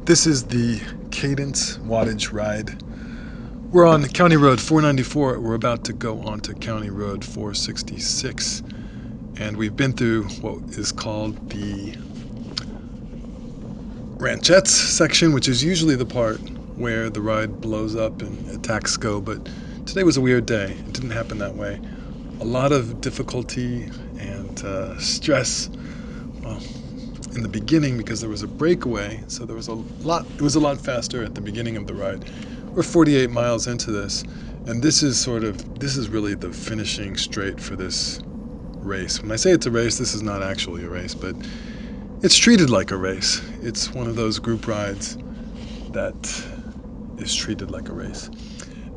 This is the Cadence Wattage ride. We're on County Road 494. We're about to go on to County Road 466. And we've been through what is called the Ranchettes section, which is usually the part where the ride blows up and attacks go. But today was a weird day. It didn't happen that way. A lot of difficulty and stress. Well, in the beginning because there was a breakaway, so there was a lot. It was a lot faster at the beginning of the ride. We're 48 miles into this, and this is really the finishing straight for this race. When I say it's a race, this is not actually a race, but it's treated like a race. It's one of those group rides that is treated like a race.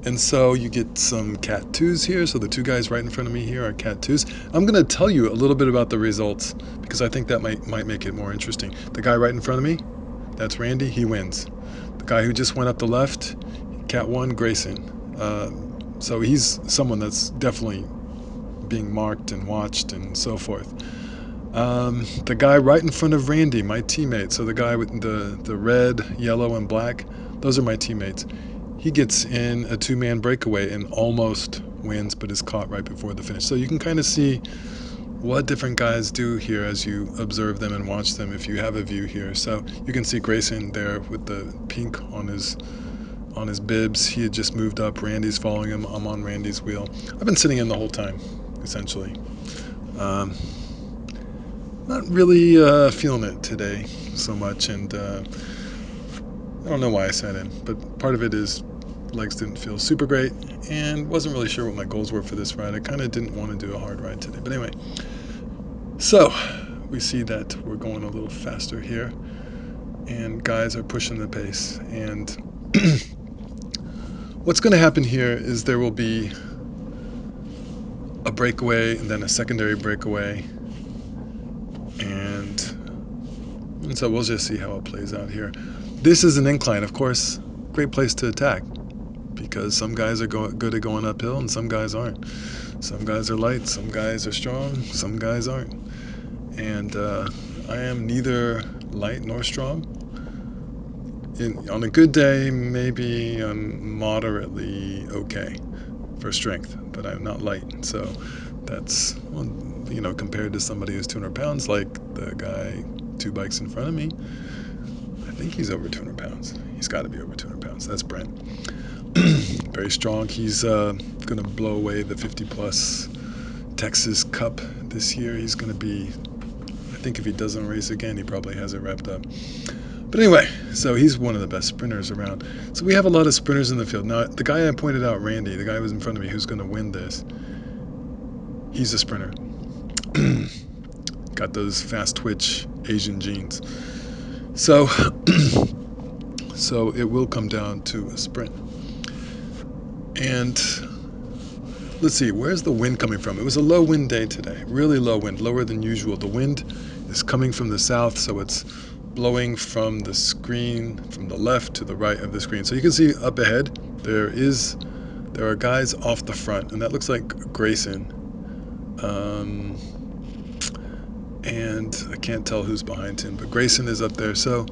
And so you get some Cat 2s here. So the two guys right in front of me here are Cat 2s. I'm going to tell you a little bit about the results because I think that might make it more interesting. The guy right in front of me, that's Randy, he wins. The guy who just went up the left, Cat 1, Grayson. So he's someone that's definitely being marked and watched and so forth. The guy right in front of Randy, my teammate, so the guy with the red, yellow, and black, those are my teammates. He gets in a two-man breakaway and almost wins, but is caught right before the finish. So you can kind of see what different guys do here as you observe them and watch them if you have a view here. So you can see Grayson there with the pink on his bibs. He had just moved up. Randy's following him. I'm on Randy's wheel. I've been sitting in the whole time, essentially. Not really feeling it today so much, and I don't know why I sat in, but part of it is legs didn't feel super great and wasn't really sure what my goals were for this ride. I kind of didn't want to do a hard ride today. But anyway, so we see that we're going a little faster here and guys are pushing the pace. And what's going to happen here is there will be a breakaway and then a secondary breakaway. And so we'll just see how it plays out here. This is an incline, of course, great place to attack because some guys are good at going uphill and some guys aren't. Some guys are light, some guys are strong, some guys aren't. And I am neither light nor strong. On a good day, maybe I'm moderately okay for strength, but I'm not light. So that's, well, you know, compared to somebody who's 200 pounds, like the guy 2 bikes in front of me, I think he's over 200 pounds. He's got to be over 200 pounds. That's Brent. Very strong. He's going to blow away the 50-plus Texas Cup this year. He's going to be, I think if he doesn't race again, he probably has it wrapped up. But anyway, so he's one of the best sprinters around. So we have a lot of sprinters in the field. Now, the guy I pointed out, Randy, the guy who was in front of me who's going to win this, he's a sprinter. Got those fast twitch Asian genes. So it will come down to a sprint. And let's see, where's the wind coming from? It was a low wind day today, really low wind, lower than usual. The wind is coming from the south, so it's blowing from the screen, from the left to the right of the screen. So you can see up ahead, there are guys off the front, and that looks like Grayson. And I can't tell who's behind him, but Grayson is up there. So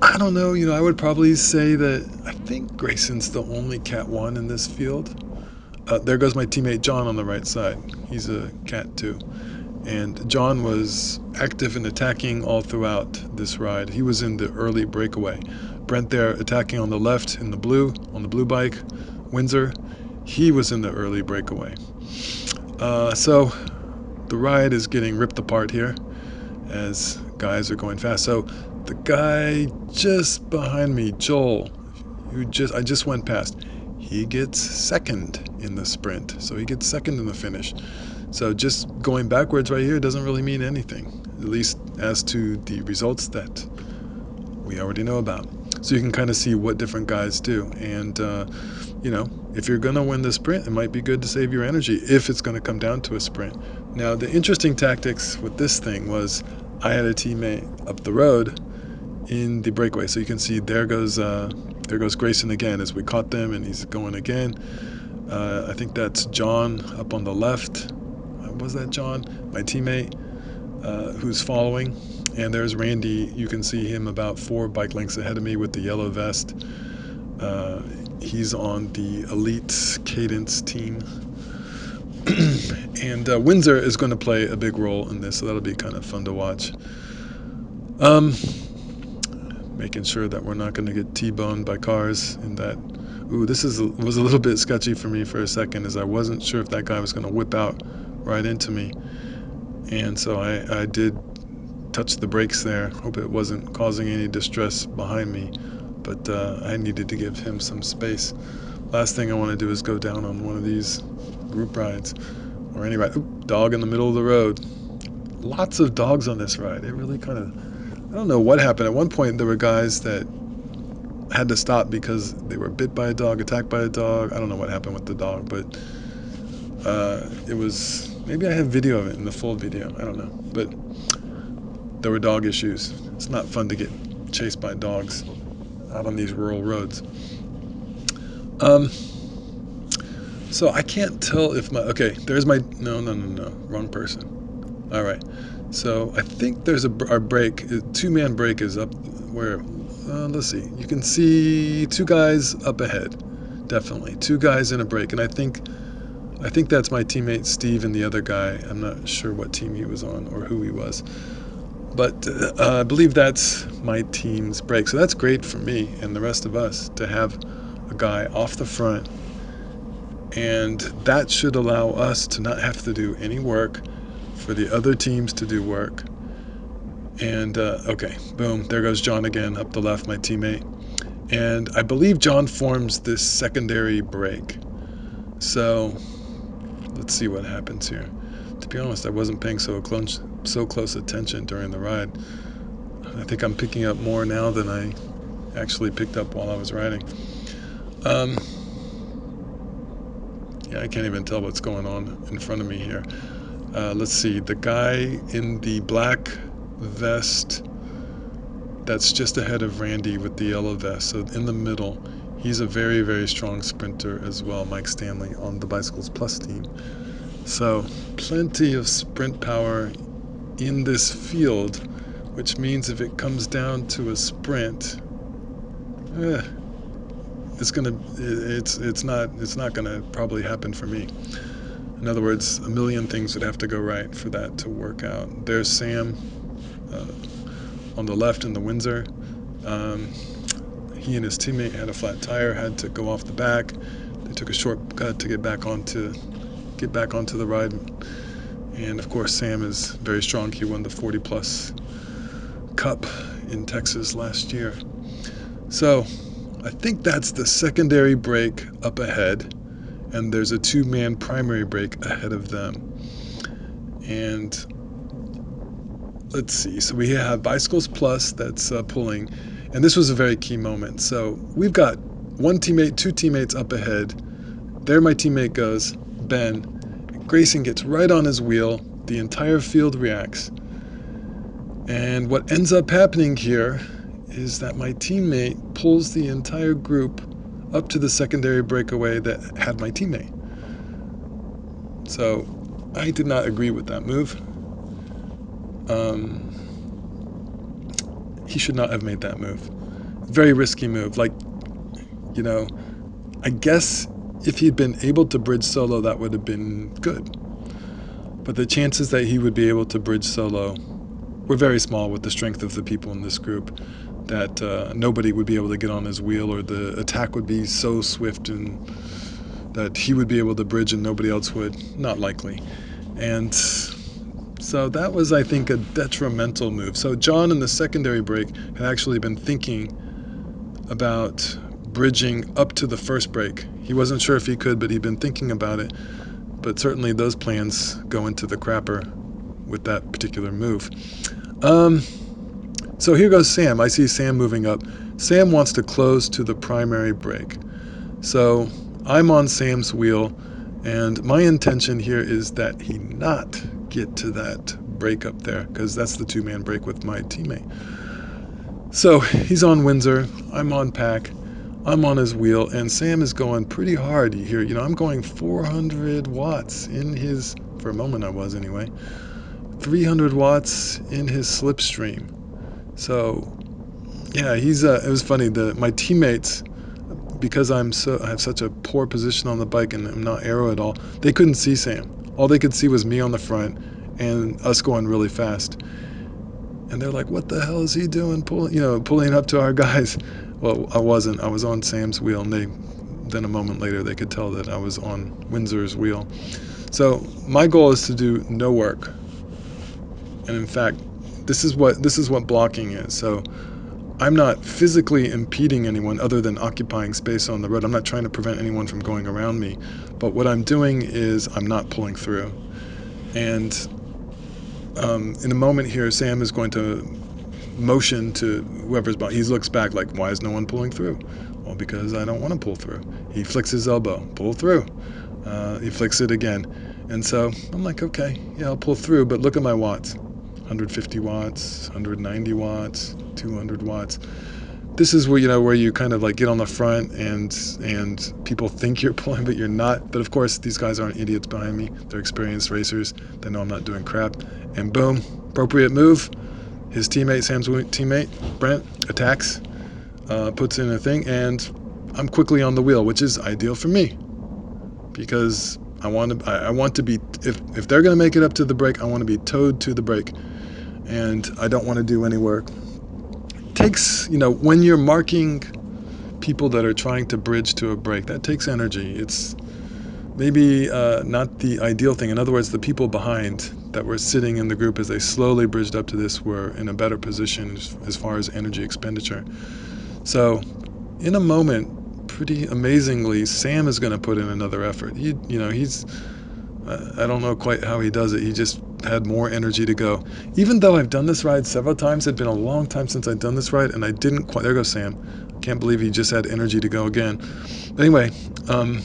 I don't know, you know, I would probably say that I think Grayson's the only Cat 1 in this field. There goes my teammate John on the right side. He's a Cat 2. And John was active in attacking all throughout this ride. He was in the early breakaway. Brent there attacking on the left in the blue, on the blue bike. Windsor, he was in the early breakaway. So the ride is getting ripped apart here as guys are going fast. So the guy just behind me, Joel, I just went past, he gets second in the sprint. So he gets second in the finish. So just going backwards right here doesn't really mean anything, at least as to the results that we already know about. So you can kind of see what different guys do. And, you know, if you're going to win the sprint, it might be good to save your energy if it's going to come down to a sprint. Now, the interesting tactics with this thing was I had a teammate up the road in the breakaway. So you can see there goes Grayson again as we caught them, and he's going again. I think that's John up on the left. Was that John? My teammate who's following. And there's Randy. You can see him about 4 bike lengths ahead of me with the yellow vest. He's on the elite Cadence team. And Windsor is going to play a big role in this, so that'll be kind of fun to watch. Making sure that we're not going to get T-boned by cars in that. Ooh, this was a little bit sketchy for me for a second, as I wasn't sure if that guy was going to whip out right into me. And so I did touch the brakes there. Hope it wasn't causing any distress behind me, but I needed to give him some space. Last thing I want to do is go down on one of these group rides or any ride. Ooh, dog in the middle of the road. Lots of dogs on this ride. It really kind of, I don't know what happened. At one point there were guys that had to stop because they were bit by a dog, attacked by a dog. I don't know what happened with the dog, but it was, maybe I have video of it in the full video, I don't know, but there were dog issues. It's not fun to get chased by dogs out on these rural roads. So I can't tell if my, okay, there's my, no, wrong person. All right, so I think there's our brake, two-man brake is up where, let's see, you can see 2 guys up ahead, definitely, 2 guys in a brake, and I think that's my teammate Steve and the other guy. I'm not sure what team he was on or who he was, but I believe that's my team's brake, so that's great for me and the rest of us to have a guy off the front, and that should allow us to not have to do any work, for the other teams to do work. And okay, boom, there goes John again up the left, my teammate, and I believe John forms this secondary brake. So let's see what happens here. To be honest, I wasn't paying so close attention during the ride. I think I'm picking up more now than I actually picked up while I was riding. Yeah, I can't even tell what's going on in front of me here. Let's see, the guy in the black vest that's just ahead of Randy with the yellow vest, so in the middle, he's a very, very strong sprinter as well, Mike Stanley, on the Bicycles Plus team. So plenty of sprint power in this field, which means if it comes down to a sprint, it's not gonna probably happen for me. In other words, a million things would have to go right for that to work out. There's Sam on the left in the Windsor. He and his teammate had a flat tire, had to go off the back. They took a shortcut to get back onto the ride. And of course, Sam is very strong. He won the 40 Plus Cup in Texas last year. So I think that's the secondary brake up ahead, and there's a 2-man primary brake ahead of them. And let's see, so we have Bicycles Plus that's pulling, and this was a very key moment. So we've got 1 teammate, 2 teammates up ahead. There my teammate goes, Ben. Grayson gets right on his wheel. The entire field reacts. And what ends up happening here is that my teammate pulls the entire group up to the secondary breakaway that had my teammate. So I did not agree with that move. He should not have made that move. Very risky move. Like, you know, I guess if he'd been able to bridge solo, that would have been good. But the chances that he would be able to bridge solo were very small with the strength of the people in this group, that nobody would be able to get on his wheel, or the attack would be so swift and that he would be able to bridge and nobody else would. Not likely. And so that was, I think, a detrimental move. So John in the secondary brake had actually been thinking about bridging up to the first brake. He wasn't sure if he could, but he'd been thinking about it. But certainly those plans go into the crapper with that particular move. So here goes Sam. I see Sam moving up. Sam wants to close to the primary brake. So I'm on Sam's wheel, and my intention here is that he not get to that brake up there, because that's the 2-man brake with my teammate. So he's on Windsor, I'm on Pack, I'm on his wheel, and Sam is going pretty hard here. You know, I'm going 400 watts in his, for a moment I was anyway, 300 watts in his slipstream. So yeah, it was funny. My teammates, because I have such a poor position on the bike and I'm not aero at all, they couldn't see Sam. All they could see was me on the front and us going really fast. And they're like, "What the hell is he doing? Pulling up to our guys." Well, I wasn't. I was on Sam's wheel, and then a moment later they could tell that I was on Windsor's wheel. So my goal is to do no work. And in fact, this is what blocking is. So I'm not physically impeding anyone other than occupying space on the road. I'm not trying to prevent anyone from going around me. But what I'm doing is I'm not pulling through. And in a moment here, Sam is going to motion to whoever's behind. He looks back like, why is no one pulling through? Well, because I don't want to pull through. He flicks his elbow, pull through. He flicks it again. And so I'm like, okay, yeah, I'll pull through, but look at my watts. 150 watts, 190 watts, 200 watts. This is where you kind of like get on the front and people think you're pulling, but you're not. But of course, these guys aren't idiots behind me. They're experienced racers. They know I'm not doing crap. And boom, appropriate move. His teammate, Sam's teammate, Brent, attacks, puts in a thing, and I'm quickly on the wheel, which is ideal for me because I want to be, if they're going to make it up to the brake, I want to be towed to the brake, and I don't want to do any work. It takes, when you're marking people that are trying to bridge to a brake, that takes energy. It's maybe not the ideal thing. In other words, the people behind that were sitting in the group as they slowly bridged up to this were in a better position as far as energy expenditure. So in a moment, pretty amazingly, Sam is going to put in another effort. He's I don't know quite how he does it. He just had more energy to go. Even though I've done this ride several times, it'd been a long time since I'd done this ride, and I didn't quite. There goes Sam. Can't believe he just had energy to go again. But anyway, I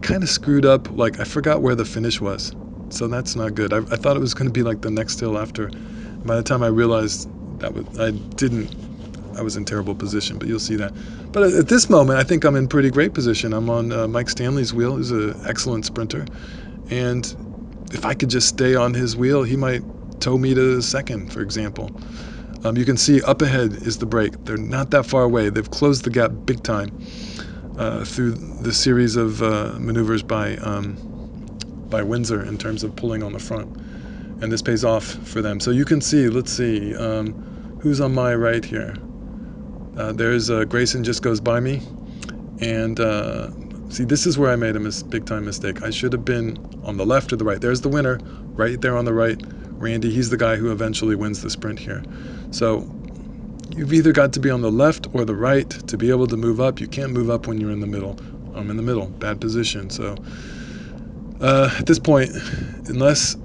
kind of screwed up. Like, I forgot where the finish was, so that's not good. I thought it was going to be like the next hill after. By the time I realized I was in terrible position, but you'll see that. But at this moment, I think I'm in pretty great position. I'm on Mike Stanley's wheel. He's an excellent sprinter, and if I could just stay on his wheel, he might tow me to second, for example. You can see up ahead is the brake. They're not that far away. They've closed the gap big time through the series of maneuvers by Windsor in terms of pulling on the front, and this pays off for them. So you can see, let's see, who's on my right here. There's Grayson just goes by me, and see, this is where I made a big time mistake. I should have been on the left or the right. There's the winner right there on the right, Randy. He's the guy who eventually wins the sprint here. So you've either got to be on the left or the right to be able to move up. You can't move up when you're in the middle. I'm in the middle, bad position. So at this point, unless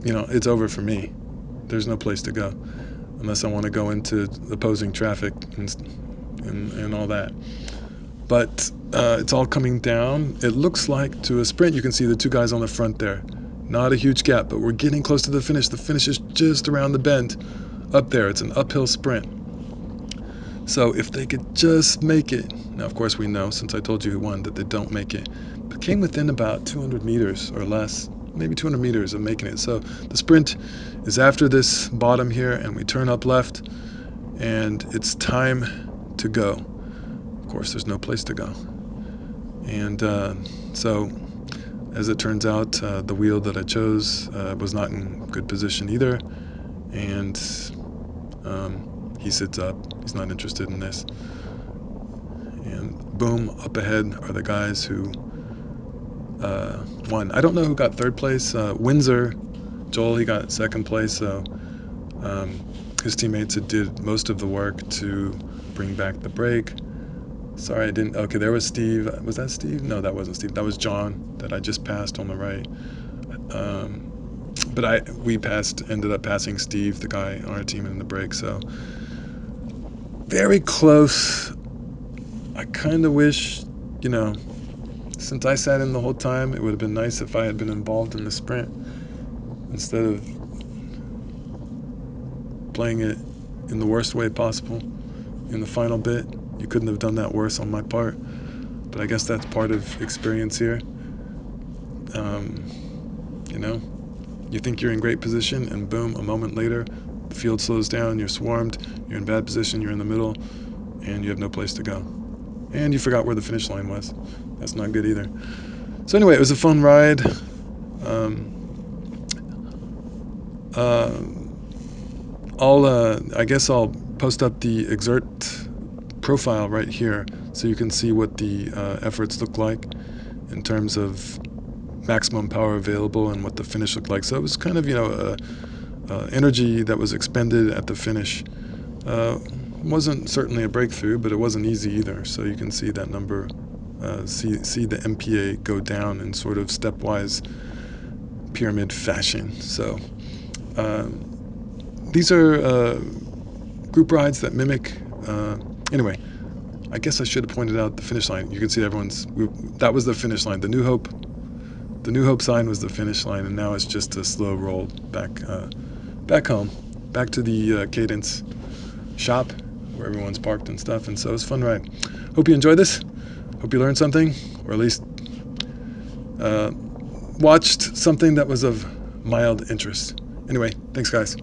it's over for me, there's no place to go unless I want to go into opposing traffic and all that. But it's all coming down. It looks like to a sprint. You can see the two guys on the front there. Not a huge gap, but we're getting close to the finish. The finish is just around the bend up there. It's an uphill sprint. So if they could just make it. Now, of course, we know, since I told you who won, that they don't make it. But came within about 200 meters or less, maybe 200 meters of making it. So the sprint is after this bottom here, and we turn up left, and it's time to go. Of course, there's no place to go. And so, as it turns out, the wheel that I chose was not in good position either. And he sits up. He's not interested in this. And boom, up ahead are the guys who won. I don't know who got third place. Windsor, Joel, he got second place. So his teammates did most of the work to bring back the brake. Sorry, I didn't. Okay, there was Steve. Was that Steve? No, that wasn't Steve. That was John that I just passed on the right. But we ended up passing Steve, the guy on our team, in the brake. So very close. I kind of wish, since I sat in the whole time, it would have been nice if I had been involved in the sprint instead of playing it in the worst way possible in the final bit. You couldn't have done that worse on my part, but I guess that's part of experience here. You think you're in great position, and boom, a moment later, the field slows down, you're swarmed, you're in bad position, you're in the middle, and you have no place to go. And you forgot where the finish line was. That's not good either. So anyway, it was a fun ride. I guess I'll post up the Exert profile right here so you can see what the efforts look like in terms of maximum power available and what the finish looked like. So it was kind of, energy that was expended at the finish. Wasn't certainly a breakthrough, but it wasn't easy either. So you can see that number, see the MPA go down in sort of stepwise pyramid fashion. So these are group rides that mimic. Anyway, I guess I should have pointed out the finish line. You can see that was the finish line. The New Hope sign was the finish line, and now it's just a slow roll back home, back to the Cadence shop where everyone's parked and stuff. And so it's a fun ride. Hope you enjoyed this. Hope you learned something, or at least watched something that was of mild interest. Anyway, thanks guys.